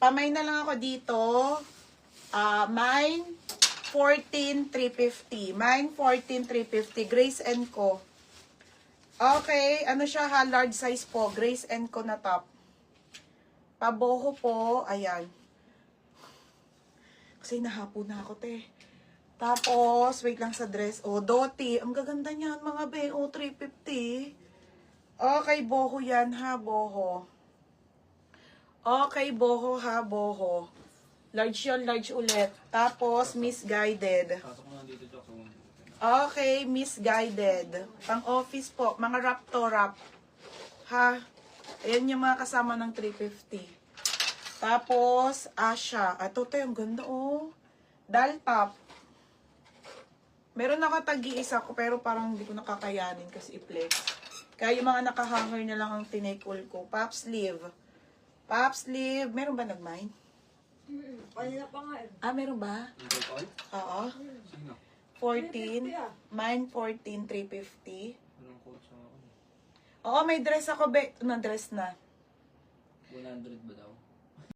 Pamay na lang ako dito. Mine, 14,350. Mine, 14,350. Grace & Co. Okay, ano siya ha? Large size po. Grace & Co na top. Paboho po. Ayan. Kasi nahapo na ako, te. Tapos, wait lang sa dress. Oh, Doti. Ang gaganda niyan, mga be. Oh, 350. Okay, boho yan ha, boho. Okay, boho ha, boho. Large yun, large ulit. Tapos, misguided. Okay, misguided. Pang-office po. Mga wrap to wrap. Ha? Ayan yung mga kasama ng 350. Tapos, Asha. Ito, te, ang ganda, oh. Doll top. Meron ako tag-iisa ko, pero parang hindi ko nakakayanin kasi i-flex. Kaya yung mga nakahanger na lang ang tinake-all ko. Pop sleeve. Pop sleeve. Meron ba nag-mine? Kanina pa nga eh. Ah, meron ba? Oo. 14. Mine 14,350. Oo, may dress ako, be. Na dress na. 100 ba daw?